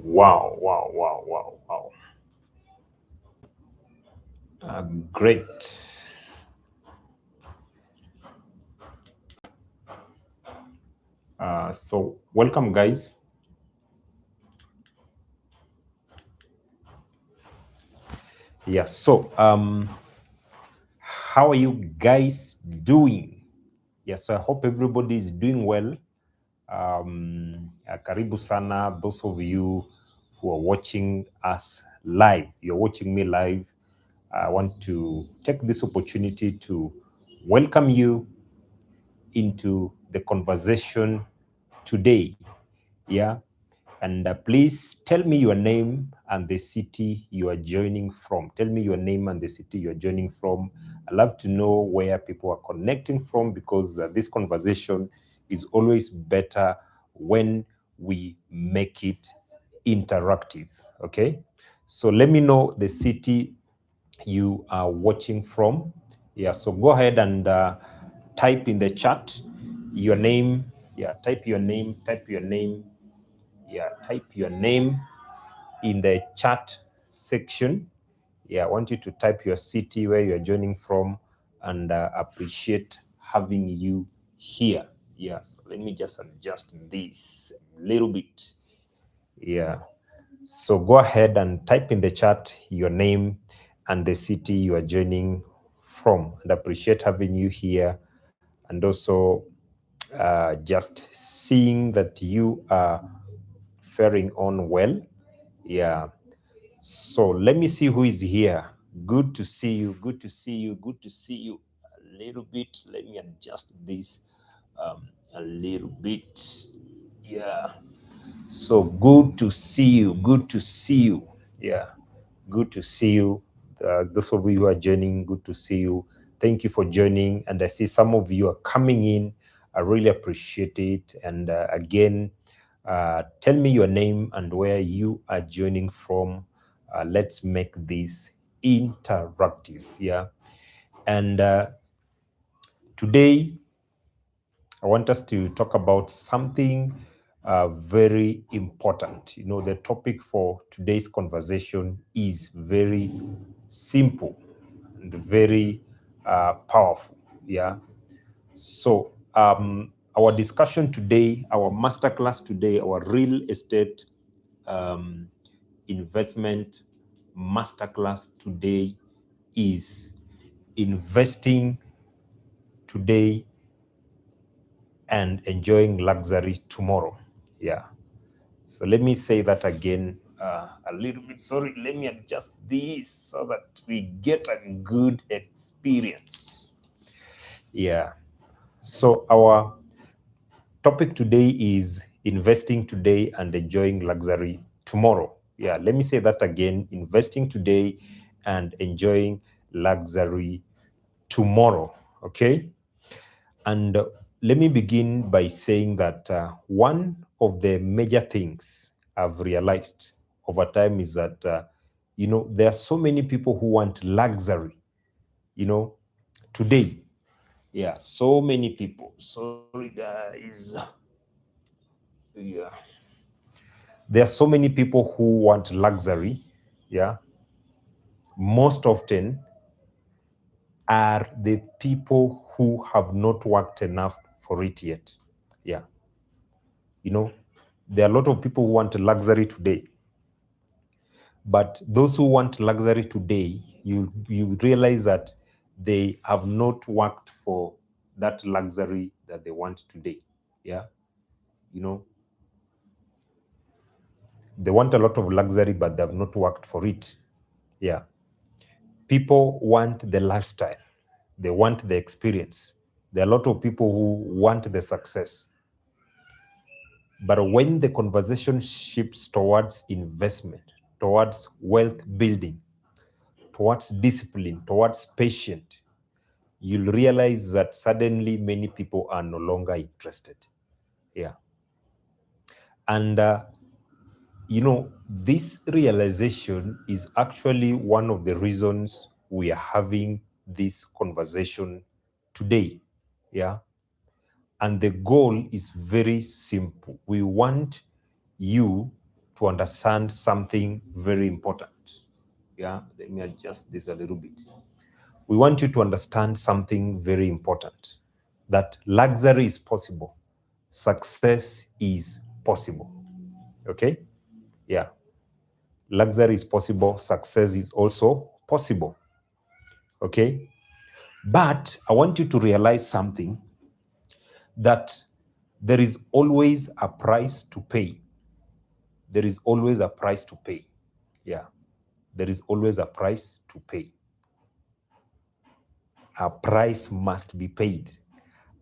Wow, wow, wow, wow, wow. Great. So, welcome, guys. Yeah, how are you guys doing? Yeah, so I hope everybody is doing well. Karibu sana, those of you who are watching us live. You're watching me live. I want to take this opportunity to welcome you into the conversation today. Yeah. And please tell me your name and the city you are joining from. Tell me your name and the city you are joining from. I love to know where people are connecting from because this conversation is always better when we make it interactive. Okay. So let me know the city you are watching from. Yeah. So go ahead and type in the chat your name. Yeah. Type your name. Type your name. Yeah, type your name in the chat section. Yeah, I want you to type your city where you're joining from and appreciate having you here. Yeah, so let me just adjust this a little bit. Yeah, so go ahead and type in the chat your name and the city you are joining from and appreciate having you here. And also just seeing that you are faring on well. Yeah. So let me see who is here. Good to see you. Good to see you. Good to see you. A little bit. Let me adjust this a little bit. Yeah. So good to see you. Good to see you. Yeah. Good to see you. Those of you who are joining, good to see you. Thank you for joining. And I see some of you are coming in. I really appreciate it. And again, tell me your name and where you are joining from. Let's make this interactive. Yeah. And today, I want us to talk about something very important. You know, the topic for today's conversation is very simple and very powerful. Yeah. So, our discussion today, our masterclass today, our real estate um, investment masterclass today is investing today and enjoying luxury tomorrow. Yeah. So let me say that again a little bit. Sorry, let me adjust this so that we get a good experience. Yeah. So our topic today is investing today and enjoying luxury tomorrow. Yeah, let me say that again, investing today and enjoying luxury tomorrow. Okay. And let me begin by saying that one of the major things I've realized over time is that, there are so many people who want luxury, today. Yeah, so many people. Sorry, guys. Yeah. There are so many people who want luxury. Yeah. Most often are the people who have not worked enough for it yet. Yeah. You know, there are a lot of people who want luxury today. But those who want luxury today, you realize that they have not worked for that luxury that they want today. Yeah. You know, they want a lot of luxury, but they have not worked for it. Yeah. People want the lifestyle, they want the experience. There are a lot of people who want the success. But when the conversation shifts towards investment, towards wealth building, towards discipline, towards patience, you'll realize that suddenly many people are no longer interested. Yeah. And, this realization is actually one of the reasons we are having this conversation today. Yeah. And the goal is very simple. We want you to understand something very important. Yeah, let me adjust this a little bit. We want you to understand something very important, that luxury is possible, success is possible. Okay? Yeah. Luxury is possible, success is also possible. Okay? But I want you to realize something, that there is always a price to pay. There is always a price to pay. Yeah. There is always a price to pay. A price must be paid.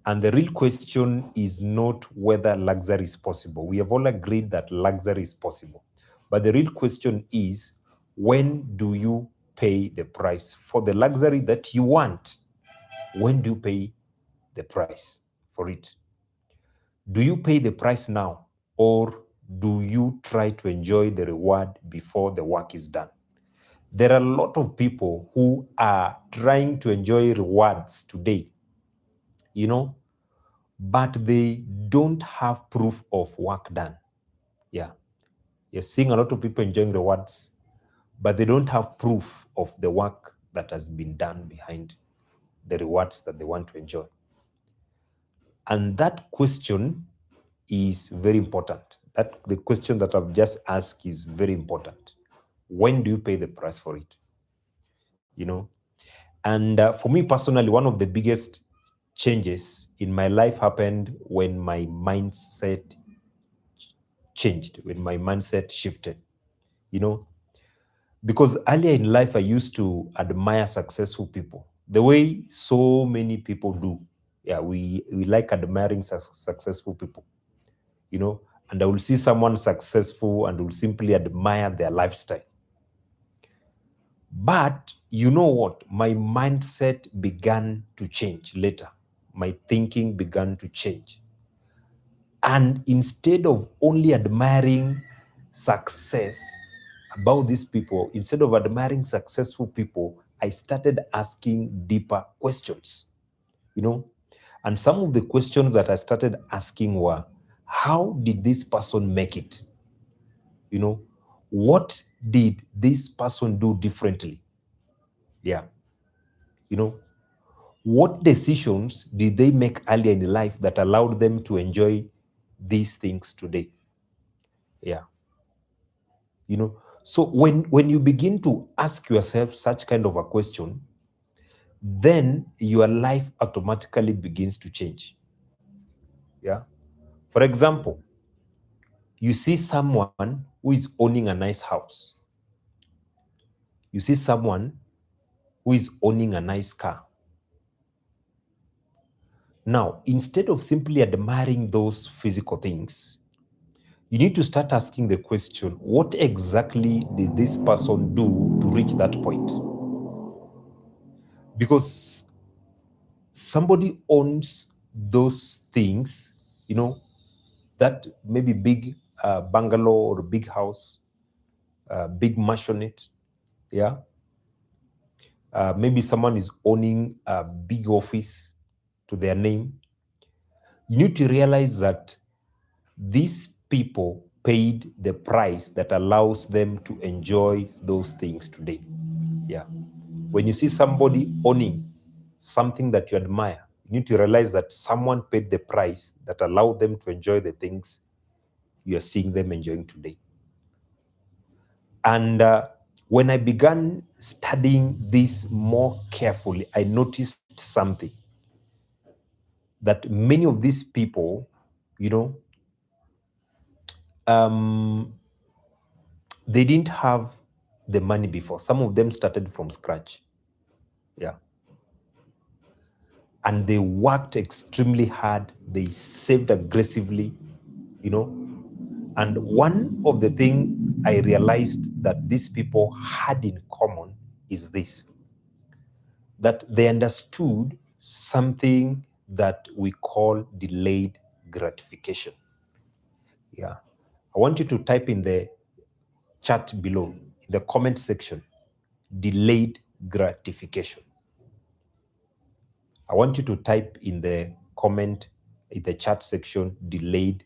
And the real question is not whether luxury is possible. We have all agreed that luxury is possible. But the real question is, when do you pay the price for the luxury that you want? When do you pay the price for it? Do you pay the price now, or do you try to enjoy the reward before the work is done? There are a lot of people who are trying to enjoy rewards today, but they don't have proof of work done. Yeah. You're seeing a lot of people enjoying rewards, but they don't have proof of the work that has been done behind the rewards that they want to enjoy. And that question is very important. That the question that I've just asked is very important. When do you pay the price for it? And for me personally, one of the biggest changes in my life happened when my mindset changed, when my mindset shifted. Because earlier in life, I used to admire successful people the way so many people do. Yeah, we like admiring successful people, and I will see someone successful and will simply admire their lifestyle. But you know what? My mindset began to change later. My thinking began to change. And instead of only admiring success about these people, instead of admiring successful people, I started asking deeper questions, And some of the questions that I started asking were, how did this person make it? What did this person do differently? Yeah. What decisions did they make earlier in life that allowed them to enjoy these things today? Yeah. So when you begin to ask yourself such kind of a question, then your life automatically begins to change. Yeah. For example, you see someone who is owning a nice house. You see someone who is owning a nice car. Now, instead of simply admiring those physical things, you need to start asking the question, what exactly did this person do to reach that point? Because somebody owns those things, that maybe big bungalow or big house, big mansionette, yeah. Maybe someone is owning a big office to their name. You need to realize that these people paid the price that allows them to enjoy those things today. Yeah. When you see somebody owning something that you admire, you need to realize that someone paid the price that allowed them to enjoy the things you are seeing them enjoying today. And when I began studying this more carefully, I noticed something, that many of these people, they didn't have the money before. Some of them started from scratch. Yeah. And they worked extremely hard. They saved aggressively, And one of the things I realized that these people had in common is this, that they understood something that we call delayed gratification. Yeah. I want you to type in the chat below, in the comment section, delayed gratification. I want you to type in the comment, in the chat section, delayed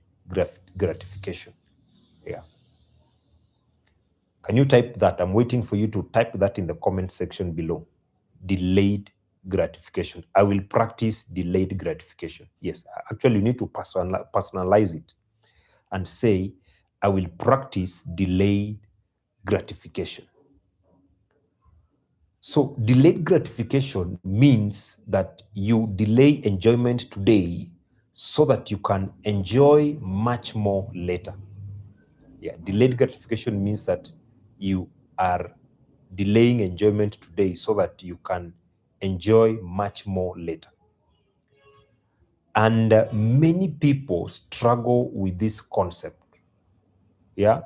gratification. Yeah. Can you type that? I'm waiting for you to type that in the comment section below. Delayed gratification. I will practice delayed gratification. Yes, actually, you need to personalize it and say, I will practice delayed gratification. So delayed gratification means that you delay enjoyment today so that you can enjoy much more later. Yeah, delayed gratification means that you are delaying enjoyment today so that you can enjoy much more later. And many people struggle with this concept. Yeah.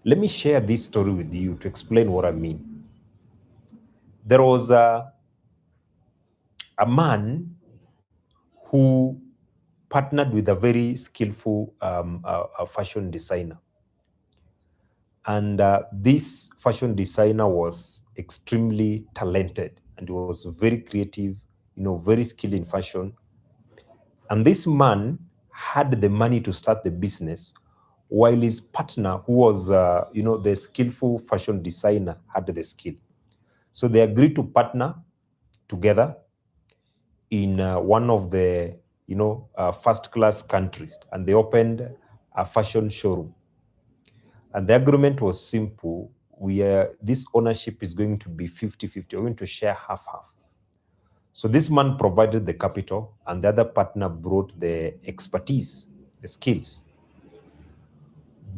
Let me share this story with you to explain what I mean. There was a man who partnered with a very skillful fashion designer. And this fashion designer was extremely talented and was very creative, very skilled in fashion. And this man had the money to start the business, while his partner, who was, the skillful fashion designer, had the skill. So they agreed to partner together in one of the, first-class countries, and they opened a fashion showroom. And the agreement was simple. This ownership is going to be 50-50. We're going to share half-half. So this man provided the capital, and the other partner brought the expertise, the skills.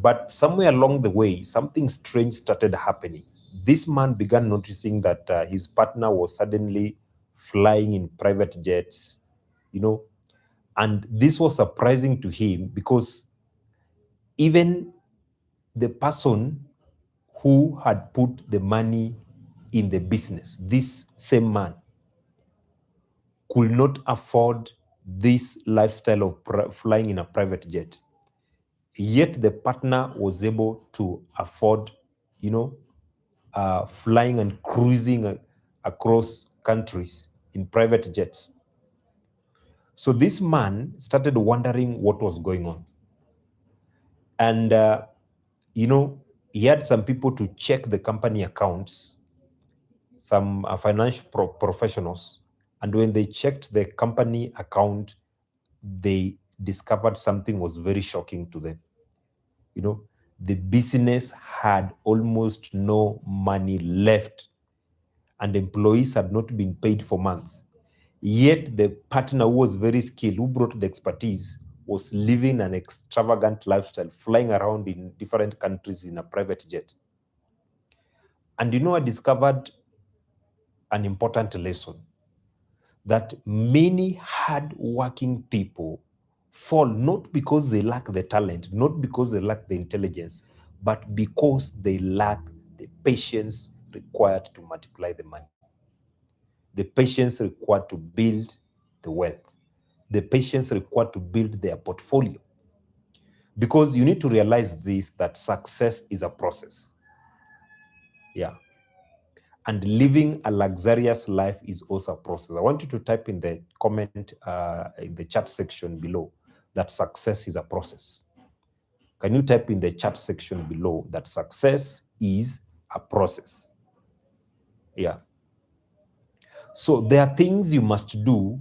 But somewhere along the way, something strange started happening. This man began noticing that his partner was suddenly flying in private jets, and this was surprising to him because even the person who had put the money in the business, this same man, could not afford this lifestyle of flying in a private jet. Yet the partner was able to afford, flying and cruising across countries in private jets. So this man started wondering what was going on. And, he had some people to check the company accounts, some financial professionals. And when they checked the company account, they discovered something was very shocking to them. The business had almost no money left, and employees had not been paid for months. Yet the partner, who was very skilled, who brought the expertise, was living an extravagant lifestyle, flying around in different countries in a private jet. And I discovered an important lesson, that many hard-working people fall not because they lack the talent, not because they lack the intelligence, but because they lack the patience required to multiply the money, the patience required to build the wealth, the patience required to build their portfolio. Because you need to realize this, that success is a process. Yeah. And living a luxurious life is also a process. I want you to type in the comment, in the chat section below, that success is a process. Can you type in the chat section below that success is a process? Yeah. So there are things you must do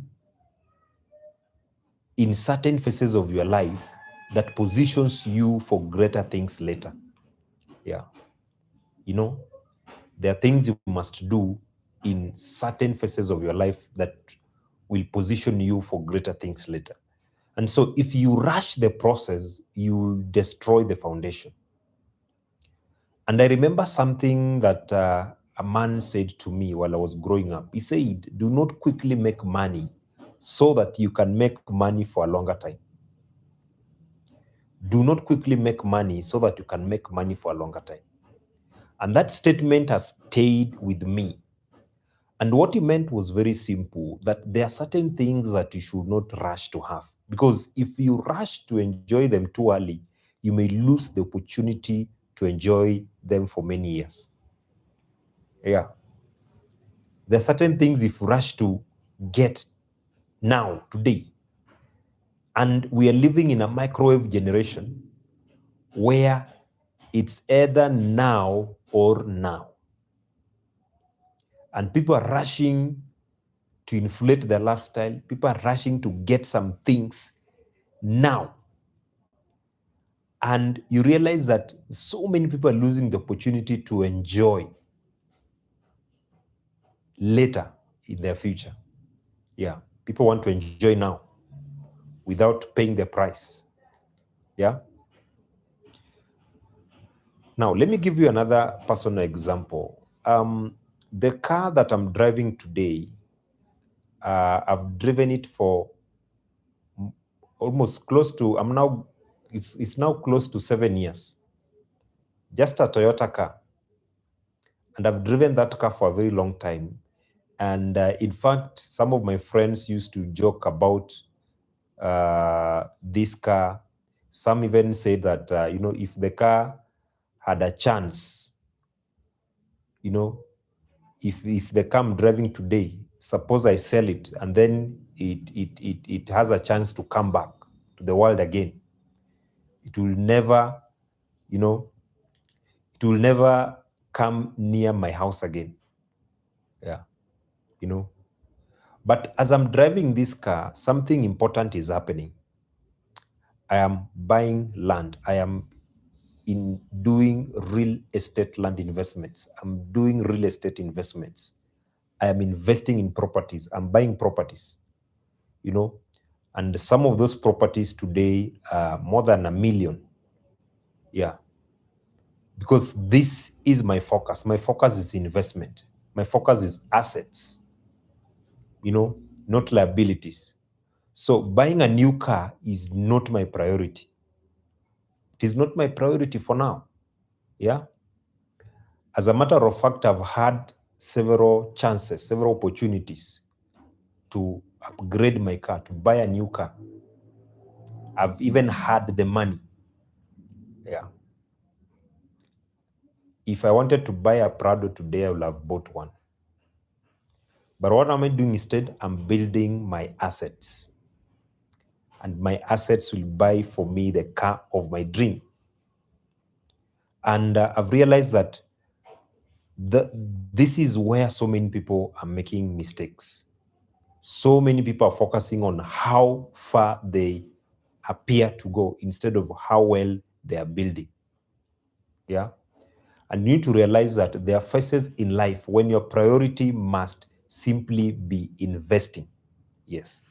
in certain phases of your life that positions you for greater things later. Yeah. There are things you must do in certain phases of your life that will position you for greater things later. And so if you rush the process, you'll destroy the foundation. And I remember something that a man said to me while I was growing up. He said, do not quickly make money so that you can make money for a longer time. Do not quickly make money so that you can make money for a longer time. And that statement has stayed with me. And what he meant was very simple, that there are certain things that you should not rush to have. Because if you rush to enjoy them too early, you may lose the opportunity to enjoy them for many years. Yeah. There are certain things if you rush to get now, today. And we are living in a microwave generation where It's either now or now. And people are rushing to inflate their lifestyle. People are rushing to get some things now. And you realize that so many people are losing the opportunity to enjoy later in their future. Yeah, people want to enjoy now without paying the price. Yeah. Now, let me give you another personal example. The car that I'm driving today, I've driven it for almost close to, it's now close to 7 years. Just a Toyota car. And I've driven that car for a very long time. And in fact, some of my friends used to joke about this car. Some even say that, if the car had a chance, if the car I'm driving today, suppose I sell it and then it has a chance to come back to the world again, it will never, it will never come near my house again. Yeah. But as I'm driving this car, something important is happening. I am buying land. I am doing real estate land investments. I'm doing real estate investments. I am investing in properties. I'm buying properties, and some of those properties today are more than 1 million. Yeah. Because this is my focus. My focus is investment. My focus is assets, not liabilities. So buying a new car is not my priority. It is not my priority for now. Yeah. As a matter of fact, I've had several chances, several opportunities to upgrade my car, to buy a new car. I've even had the money. Yeah. If I wanted to buy a Prado today, I would have bought one. But what am I doing instead? I'm building my assets. And my assets will buy for me the car of my dream. And I've realized that this is where so many people are making mistakes. So many people are focusing on how far they appear to go instead of how well they are building. Yeah. And you need to realize that there are phases in life when your priority must simply be investing. Yes.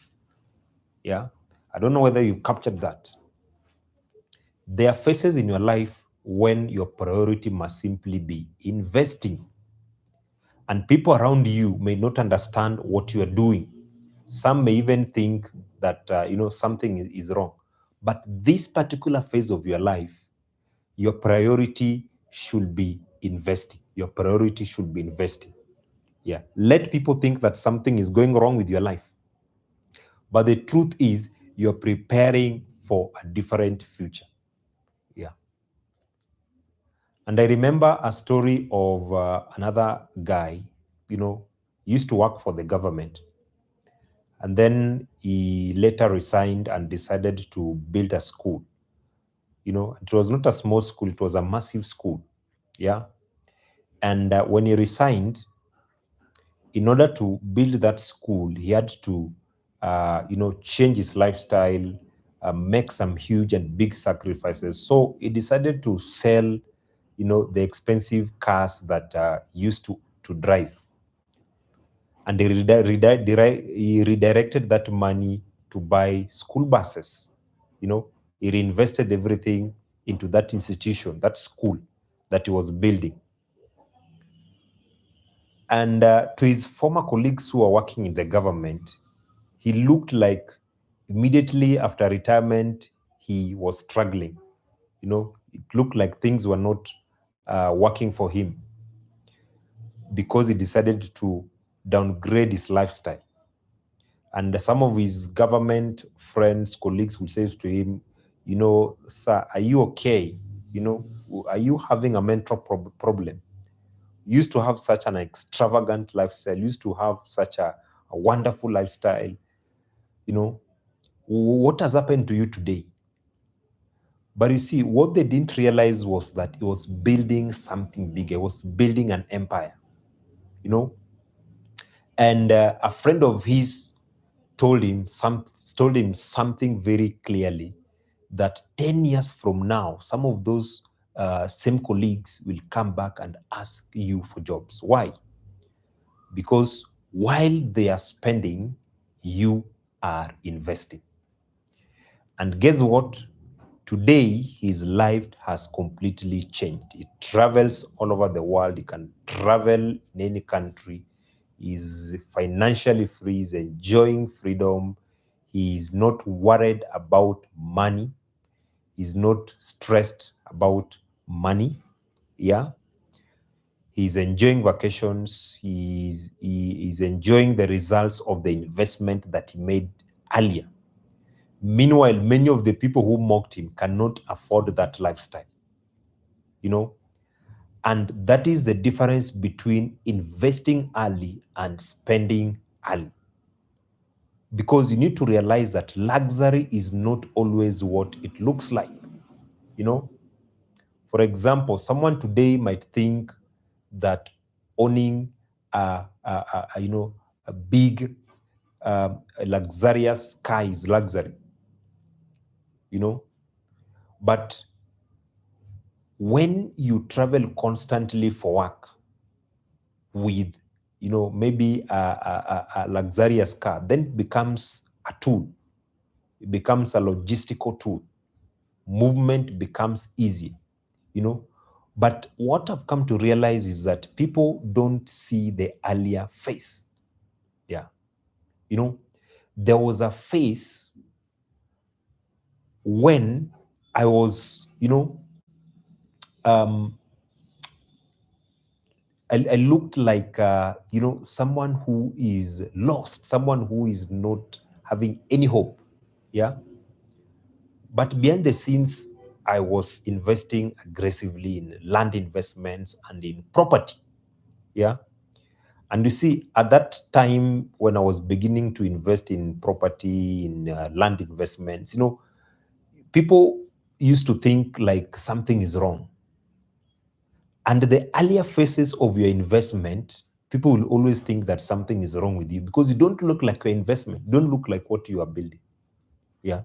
Yeah. I don't know whether you've captured that. There are phases in your life when your priority must simply be investing. And people around you may not understand what you are doing. Some may even think that, something is wrong. But this particular phase of your life, your priority should be investing. Your priority should be investing. Yeah. Let people think that something is going wrong with your life. But the truth is, you're preparing for a different future. Yeah. And I remember a story of another guy, used to work for the government. And then he later resigned and decided to build a school. It was not a small school, it was a massive school. Yeah. And when he resigned, in order to build that school, he had to, change his lifestyle, make some huge and big sacrifices. So he decided to sell, the expensive cars that he used to drive. And he redirected that money to buy school buses. He reinvested everything into that institution, that school that he was building. And to his former colleagues who are working in the government, he looked like immediately after retirement, he was struggling. It looked like things were not working for him because he decided to downgrade his lifestyle. And some of his government friends, colleagues will say to him, sir, are you okay? Are you having a mental problem? You used to have such an extravagant lifestyle, you used to have such a wonderful lifestyle. What has happened to you today? But you see, what they didn't realize was that it was building something bigger. It was building an empire, you know. And a friend of his told him something very clearly, that 10 years from now, some of those same colleagues will come back and ask you for jobs. Why? Because while they are spending, you are investing. And guess what? Today, his life has completely changed. He travels all over the world. He can travel in any country. He's financially free. He's enjoying freedom. He is not worried about money. He's not stressed about money. Yeah. He's enjoying vacations. He's enjoying the results of the investment that he made earlier. Meanwhile, many of the people who mocked him cannot afford that lifestyle, you know. And that is the difference between investing early and spending early. Because you need to realize that luxury is not always what it looks like, you know. For example, someone today might think that owning a big luxurious car is luxury, you know. But when you travel constantly for work with, you know, maybe a luxurious car, then it becomes a tool. It becomes a logistical tool. Movement becomes easy, you know. But what I've come to realize is that people don't see the earlier phase. Yeah. You know, there was a phase when I was, you know, I looked like, you know, someone who is lost, someone who is not having any hope. Yeah. But behind the scenes, I was investing aggressively in land investments and in property. Yeah. And you see, at that time, when I was beginning to invest in property, in land investments, you know, people used to think like something is wrong. And the earlier phases of your investment, people will always think that something is wrong with you because you don't look like your investment, you don't look like what you are building. Yeah.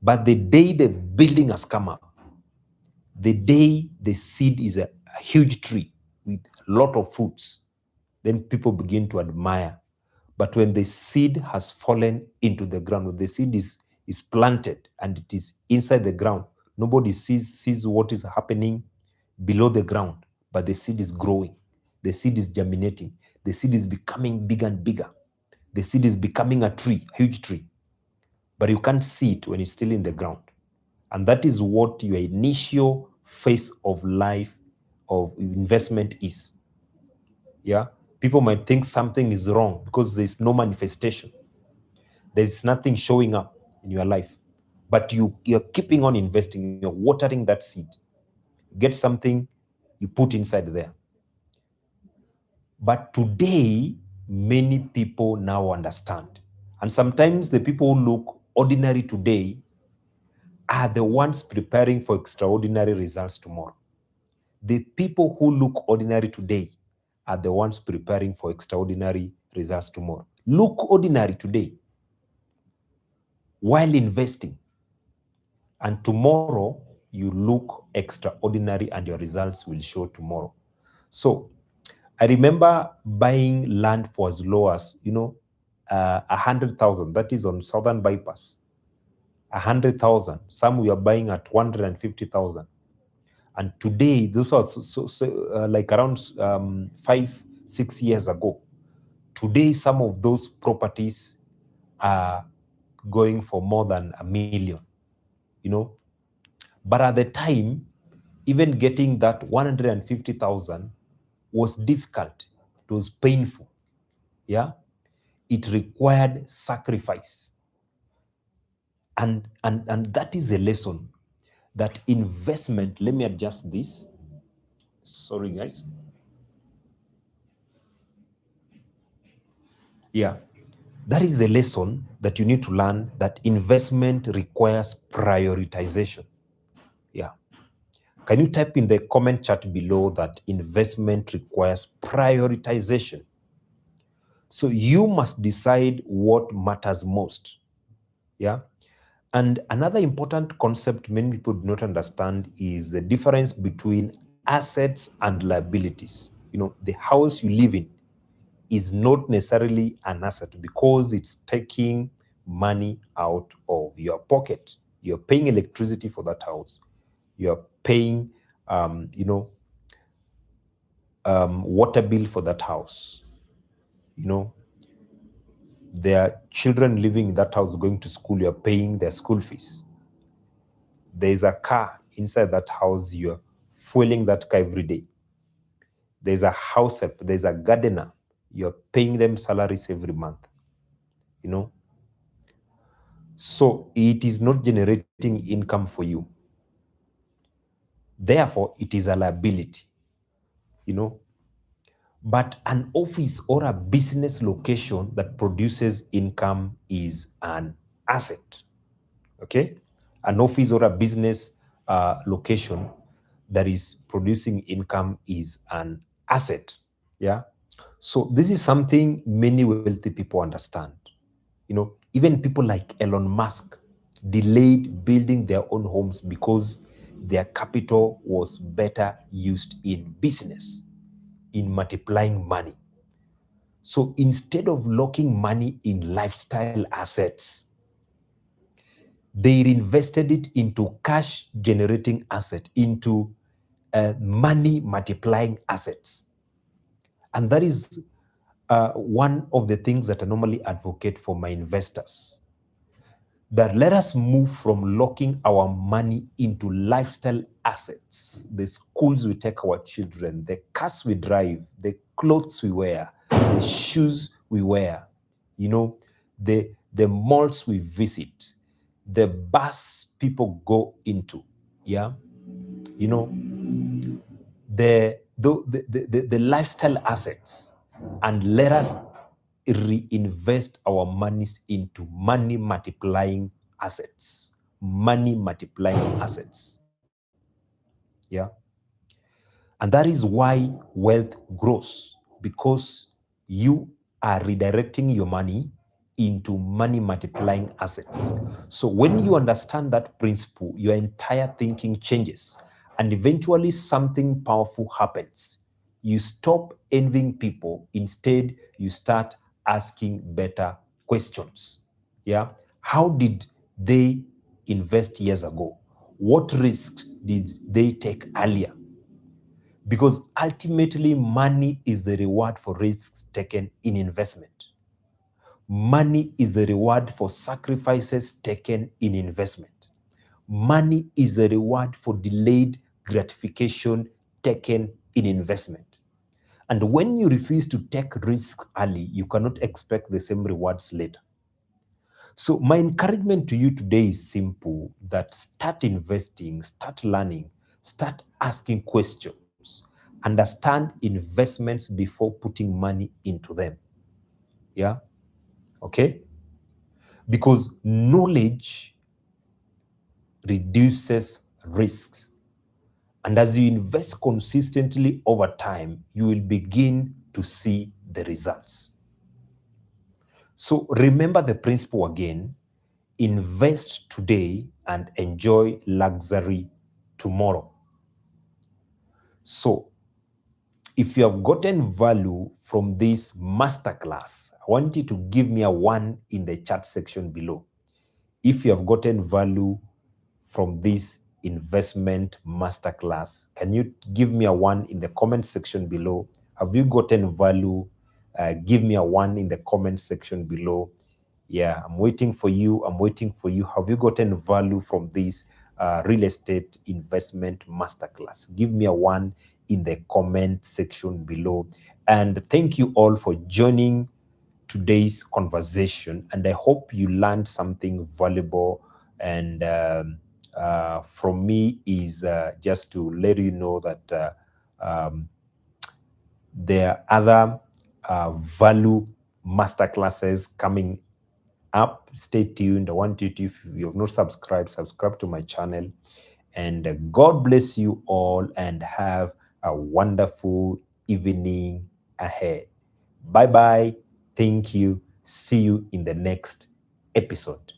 But the day the building has come up, the day the seed is a huge tree with a lot of fruits, then people begin to admire. But when the seed has fallen into the ground, when the seed is planted and it is inside the ground, nobody sees what is happening below the ground, but the seed is growing, the seed is germinating, the seed is becoming bigger and bigger, the seed is becoming a tree, a huge tree. But you can't see it when it's still in the ground. And that is what your initial phase of life of investment is. Yeah. People might think something is wrong because there's no manifestation. There's nothing showing up in your life. But you're keeping on investing, you're watering that seed. Get something, you put inside there. But today, many people now understand. And sometimes the people who look ordinary today are the ones preparing for extraordinary results tomorrow. The people who look ordinary today are the ones preparing for extraordinary results tomorrow. Look ordinary today while investing, and tomorrow you look extraordinary and your results will show tomorrow. So I remember buying land for as low as, 100,000. That is on Southern Bypass. 100,000. Some we are buying at 150,000. And today, this was like around 5-6 years ago. Today, some of those properties are going for more than 1 million, you know. But at the time, even getting that 150,000 was difficult. It was painful. Yeah. It required sacrifice. And that is a lesson that investment, let me adjust this. Sorry, guys. Yeah. That is a lesson that you need to learn, that investment requires prioritization. Yeah. Can you type in the comment chat below that investment requires prioritization? So you must decide what matters most. Yeah. And another important concept many people do not understand is the difference between assets and liabilities. You know, the house you live in is not necessarily an asset because it's taking money out of your pocket. You're paying electricity for that house. You're paying, water bill for that house. You know, there are children living in that house going to school. You're paying their school fees. There's a car inside that house. You're fueling that car every day. There's a house help. There's a gardener. You're paying them salaries every month. You know, so it is not generating income for you. Therefore, it is a liability, you know. But an office or a business location that produces income is an asset, okay? An office or a business location that is producing income is an asset, yeah? So this is something many wealthy people understand. You know, even people like Elon Musk delayed building their own homes because their capital was better used in business, in multiplying money. So instead of locking money in lifestyle assets, they reinvested it into cash generating asset, into money multiplying assets. And that is one of the things that I normally advocate for my investors, that let us move from locking our money into lifestyle assets, the schools we take our children, the cars we drive, the clothes we wear, the shoes we wear, you know, the malls we visit, the bus people go into, yeah, you know, the lifestyle assets, and let us reinvest our monies into money multiplying assets. Money multiplying assets. Yeah. And that is why wealth grows, because you are redirecting your money into money multiplying assets. So when you understand that principle, your entire thinking changes, and eventually something powerful happens. You stop envying people. Instead, you start asking better questions. Yeah. How did they invest years ago? What risks did they take earlier? Because ultimately, money is the reward for risks taken in investment. Money is the reward for sacrifices taken in investment. Money is the reward for delayed gratification taken in investment. And when you refuse to take risks early, you cannot expect the same rewards later. So my encouragement to you today is simple, that start investing, start learning, start asking questions, understand investments before putting money into them. Yeah, okay? Because knowledge reduces risks. And as you invest consistently over time, you will begin to see the results. So remember the principle again: invest today and enjoy luxury tomorrow. So if you have gotten value from this masterclass, I want you to give me a 1 in the chat section below. If you have gotten value from this investment masterclass, can you give me a 1 in the comment section below? Have you gotten value? Give me a 1 in the comment section below. Yeah, I'm waiting for you. I'm waiting for you. Have you gotten value from this real estate investment masterclass? Give me a 1 in the comment section below. And thank you all for joining today's conversation. And I hope you learned something valuable. And from me is just to let you know that there are other value masterclasses coming up. Stay tuned. I want you to, if you have not subscribed, subscribe to my channel. And God bless you all and have a wonderful evening ahead. Bye bye. Thank you. See you in the next episode.